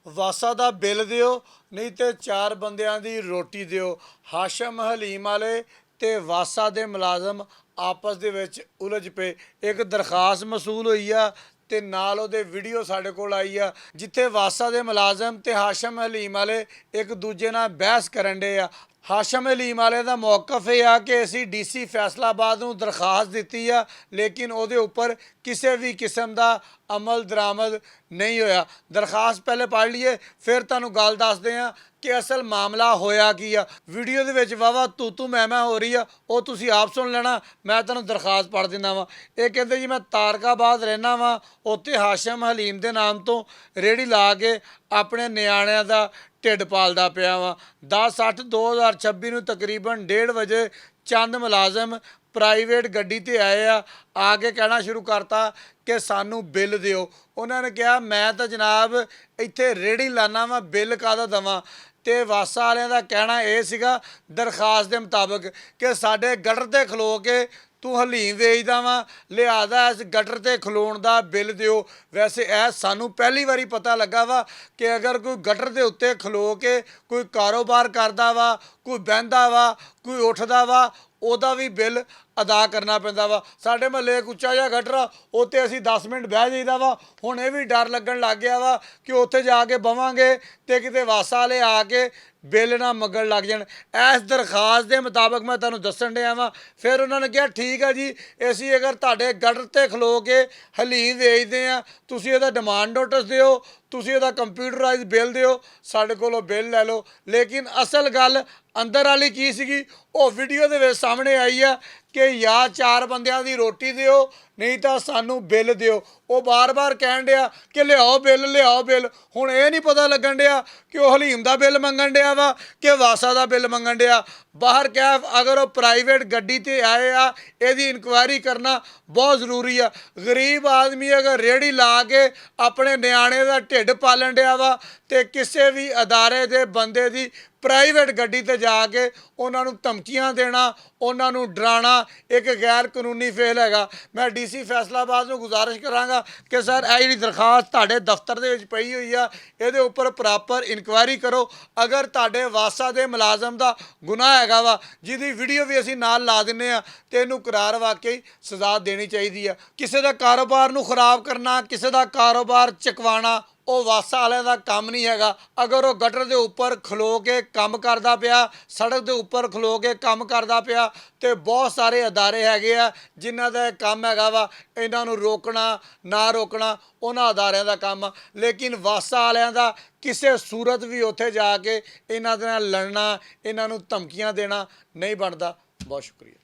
ਵਾਸਾ ਦਾ bill ਦਿਓ ਨਹੀਂ ਤੇ 4 ਬੰਦਿਆਂ ਦੀ ਰੋਟੀ ਦਿਓ। ਹਾਸ਼ਮ ਹਲੀਮ ਵਾਲੇ ਤੇ ਵਾਸਾ ਦੇ ਮੁਲਾਜ਼ਮ ਆਪਸ ਦੇ ਵਿੱਚ ਉਲਝ ਪਏ। ਇੱਕ ਦਰਖਾਸਤ ਮਸੂਲ ਹੋਈ ਆ ਤੇ ਨਾਲ ਉਹਦੇ ਵੀਡੀਓ ਸਾਡੇ ਕੋਲ ਆਈ ਆ, ਜਿੱਥੇ ਵਾਸਾ ਦੇ ਮੁਲਾਜ਼ਮ ਤੇ ਹਾਸ਼ਮ ਹਲੀਮ ਵਾਲੇ ਇੱਕ ਦੂਜੇ ਨਾਲ ਬਹਿਸ ਕਰਨ ਡੇ ਆ। ਹਾਸ਼ਮ ਹਲੀਮ ਵਾਲੇ ਦਾ ਮੌਕਫ ਇਹ ਆ ਕਿ ਅਸੀਂ DC ਫੈਸਲਾਬਾਦ ਨੂੰ ਦਰਖਾਸਤ ਦਿੱਤੀ ਆ, ਲੇਕਿਨ ਉਹਦੇ ਉੱਪਰ ਕਿਸੇ ਵੀ ਕਿਸਮ ਦਾ ਅਮਲ ਦਰਾਮਦ ਨਹੀਂ ਹੋਇਆ। ਦਰਖਾਸਤ ਪਹਿਲੇ ਪੜ੍ਹ ਲਈਏ, ਫਿਰ ਤੁਹਾਨੂੰ ਗੱਲ ਦੱਸਦੇ ਆ ਕਿ ਅਸਲ ਮਾਮਲਾ ਹੋਇਆ ਕੀ ਆ। ਵੀਡੀਓ ਦੇ ਵਿੱਚ ਵਾਵਾ ਤੂੰ ਮੈਂ ਹੋ ਰਹੀ ਆ, ਉਹ ਤੁਸੀਂ ਆਪ ਸੁਣ ਲੈਣਾ। ਮੈਂ ਤੁਹਾਨੂੰ ਦਰਖਾਸਤ ਪੜ੍ਹ ਦਿੰਦਾ ਵਾਂ। ਇਹ ਕਹਿੰਦੇ ਜੀ ਮੈਂ ਤਾਰਕਾਬਾਦ ਰਹਿਣਾ ਵਾਂ, ਉੱਥੇ ਹਾਸ਼ਮ ਹਲੀਮ ਦੇ ਨਾਮ ਤੋਂ ਰੇਹੜੀ ਲਾ ਕੇ ਆਪਣੇ ਨਿਆਣਿਆਂ ਦਾ ਢਿੱਡ ਪਾਲਦਾ ਪਿਆ ਵਾਂ। 10/8/2026 ਨੂੰ ਤਕਰੀਬਨ 1:30 ਵਜੇ ਚੰਦ ਮੁਲਾਜ਼ਮ ਪ੍ਰਾਈਵੇਟ ਗੱਡੀ ਤੇ ਆਏ ਆ ਕੇ ਕਹਿਣਾ ਸ਼ੁਰੂ ਕਰਤਾ ਕਿ ਸਾਨੂੰ ਬਿੱਲ ਦਿਓ। ਉਹਨਾਂ ਨੇ ਕਿਹਾ ਮੈਂ ਤਾਂ ਜਨਾਬ ਇੱਥੇ ਰੇਹੜੀ ਲਾਨਾ ਵਾਂ, ਬਿੱਲ ਕਾਹਦਾ ਦੇਵਾਂ। ਤੇ ਵਾਸਾ ਵਾਲਿਆਂ ਦਾ ਕਹਿਣਾ ਇਹ ਸੀਗਾ ਦਰਖਾਸਤ ਦੇ ਮੁਤਾਬਕ ਕਿ ਸਾਡੇ ਗਟਰ ਤੇ ਖਲੋ ਕੇ ਤੂੰ ਹਲੀਮ ਵੇਚਦਾ ਵਾ, ਲਿਆਦਾ ਇਸ ਗਟਰ ਤੇ ਖਲੋਣ ਦਾ ਬਿੱਲ ਦਿਓ। ਵੈਸੇ ਇਹ ਸਾਨੂੰ ਪਹਿਲੀ ਵਾਰੀ ਪਤਾ ਲੱਗਾ ਵਾ ਕਿ ਅਗਰ ਕੋਈ ਗਟਰ ਦੇ ਉੱਤੇ ਖਲੋ ਕੇ ਕੋਈ ਕਾਰੋਬਾਰ ਕਰਦਾ ਵਾ, ਕੋਈ ਬਹਿੰਦਾ ਵਾ, ਕੋਈ ਉੱਠਦਾ ਵਾ, ਉਹਦਾ ਵੀ ਬਿੱਲ ਅਦਾ ਕਰਨਾ ਪੈਂਦਾ ਵਾ। ਸਾਡੇ ਮਹੱਲੇ ਇੱਕ ਉੱਚਾ ਜਿਹਾ ਗਟਰ ਆ, ਉੱਥੇ ਅਸੀਂ 10 ਮਿੰਟ ਬਹਿ ਜਾਈਦਾ ਵਾ। ਹੁਣ ਇਹ ਵੀ ਡਰ ਲੱਗਣ ਲੱਗ ਗਿਆ ਵਾ ਕਿ ਉੱਥੇ ਜਾ ਕੇ ਬਵਾਂਗੇ ਤੇ ਕਿਤੇ ਵਾਸਾ ਵਾਲੇ ਆ ਕੇ ਬਿੱਲ ਨਾ ਮੰਗਣ ਲੱਗ ਜਾਣ। ਇਸ ਦਰਖਾਸਤ ਦੇ ਮੁਤਾਬਕ ਮੈਂ ਤੁਹਾਨੂੰ ਦੱਸਣ ਡਿਆ ਵਾਂ। ਫਿਰ ਉਹਨਾਂ ਨੇ ਕਿਹਾ ਠੀਕ ਆ ਜੀ, ਅਸੀਂ ਅਗਰ ਤੁਹਾਡੇ ਗਟਰ ਤੇ ਖਲੋ ਕੇ ਹਲੀਮ ਵੇਚਦੇ ਆ, ਤੁਸੀਂ ਇਹਦਾ ਡਿਮਾਂਡ ਨੋਟਿਸ ਦਿਓ, ਤੁਸੀਂ ਇਹਦਾ ਕੰਪਿਊਟਰਾਈਜ਼ ਬਿੱਲ ਦਿਓ, ਸਾਡੇ ਕੋਲੋਂ ਬਿੱਲ ਲੈ ਲਓ। ਲੇਕਿਨ ਅਸਲ ਗੱਲ ਅੰਦਰ ਵਾਲੀ ਕੀ ਸੀਗੀ ਉਹ ਵੀਡੀਓ ਦੇ ਵਿੱਚ ਸਾਹਮਣੇ ਆਈ ਆ ਕਿ ਜਾਂ 4 ਬੰਦਿਆਂ ਦੀ ਰੋਟੀ ਦਿਓ ਨਹੀਂ ਤਾਂ ਸਾਨੂੰ ਬਿੱਲ ਦਿਓ। ਉਹ ਬਾਰ-ਬਾਰ ਕਹਿਣ ਡਿਆ ਕਿ ਲਿਆਓ ਬਿੱਲ, ਲਿਆਓ ਬਿੱਲ। ਹੁਣ ਇਹ ਨਹੀਂ ਪਤਾ ਲੱਗਣ ਡਿਆ ਕਿ ਉਹ ਹਲੀਮ ਦਾ ਬਿੱਲ ਮੰਗਣ ਡਿਆ ਵਾ ਕਿ ਵਾਸਾ ਦਾ ਬਿੱਲ ਮੰਗਣ ਡਿਆ। ਬਾਹਰ ਕੈਫ ਅਗਰ ਉਹ ਪ੍ਰਾਈਵੇਟ ਗੱਡੀ ਤੇ ਆਏ ਆ, ਇਹਦੀ ਇਨਕੁਆਇਰੀ ਕਰਨਾ ਬਹੁਤ ਜ਼ਰੂਰੀ ਆ। ਗਰੀਬ ਆਦਮੀ ਅਗਰ ਰੇਹੜੀ ਲਾ ਕੇ ਆਪਣੇ ਨਿਆਣੇ ਦਾ ਢਿੱਡ ਪਾਲਣ ਡਿਆ ਵਾ ਤੇ ਕਿਸੇ ਵੀ ਅਦਾਰੇ ਦੇ ਬੰਦੇ ਦੀ ਪ੍ਰਾਈਵੇਟ ਗੱਡੀ ਤੇ ਜਾ ਕੇ ਉਹਨਾਂ ਨੂੰ ਧਮਕੀਆਂ ਦੇਣਾ, ਉਹਨਾਂ ਨੂੰ ਡਰਾਉਣਾ ਇੱਕ ਗੈਰ ਕਾਨੂੰਨੀ ਫੇਲ ਹੈਗਾ। ਮੈਂ DC ਫੈਸਲਾਬਾਦ ਨੂੰ ਗੁਜ਼ਾਰਿਸ਼ ਕਰਾਂਗਾ ਕਿ ਸਰ ਇਹ ਜਿਹੜੀ ਦਰਖਾਸਤ ਤੁਹਾਡੇ ਦਫ਼ਤਰ ਦੇ ਵਿੱਚ ਪਈ ਹੋਈ ਆ, ਇਹਦੇ ਉੱਪਰ ਪ੍ਰੋਪਰ ਇਨਕੁਆਇਰੀ ਕਰੋ। ਅਗਰ ਤੁਹਾਡੇ ਵਾਸਾ ਦੇ ਮੁਲਾਜ਼ਮ ਦਾ ਗੁਨਾਹ ਹੈਗਾ ਵਾ, ਜਿਹਦੀ ਵੀਡੀਓ ਵੀ ਅਸੀਂ ਨਾਲ ਲਾ ਦਿੰਦੇ ਆ, ਤੇ ਇਹਨੂੰ ਕਰਾਰ ਵਾਕਈ ਸਜ਼ਾ ਦੇਣੀ ਚਾਹੀਦੀ ਆ। ਕਿਸੇ ਦਾ ਕਾਰੋਬਾਰ ਨੂੰ ਖਰਾਬ ਕਰਨਾ, ਕਿਸੇ ਦਾ ਕਾਰੋਬਾਰ ਚਕਵਾਉਣਾ ਉਹ ਵਾਸਾ ਵਾਲਿਆਂ ਦਾ ਕੰਮ ਨਹੀਂ ਹੈਗਾ। ਅਗਰ ਉਹ ਗਟਰ ਦੇ ਉੱਪਰ ਖਲੋ ਕੇ ਕੰਮ ਕਰਦਾ ਪਿਆ, ਸੜਕ ਦੇ ਉੱਪਰ ਖਲੋ ਕੇ ਕੰਮ ਕਰਦਾ ਪਿਆ, ਤੇ ਬਹੁਤ ਸਾਰੇ ਅਦਾਰੇ ਹੈਗੇ ਆ ਜਿਨ੍ਹਾਂ ਦਾ ਕੰਮ ਹੈਗਾ ਵਾ ਇਹਨਾਂ ਨੂੰ ਰੋਕਣਾ ਨਾ ਰੋਕਣਾ, ਉਹਨਾਂ ਅਦਾਰਿਆਂ ਦਾ ਕੰਮ ਆ। ਲੇਕਿਨ ਵਾਸਾ ਵਾਲਿਆਂ ਦਾ ਕਿਸੇ ਸੂਰਤ ਵੀ ਉੱਥੇ ਜਾ ਕੇ ਇਹਨਾਂ ਦੇ ਨਾਲ ਲੜਨਾ, ਇਹਨਾਂ ਨੂੰ ਧਮਕੀਆਂ ਦੇਣਾ ਨਹੀਂ ਬਣਦਾ। ਬਹੁਤ ਸ਼ੁਕਰੀਆ।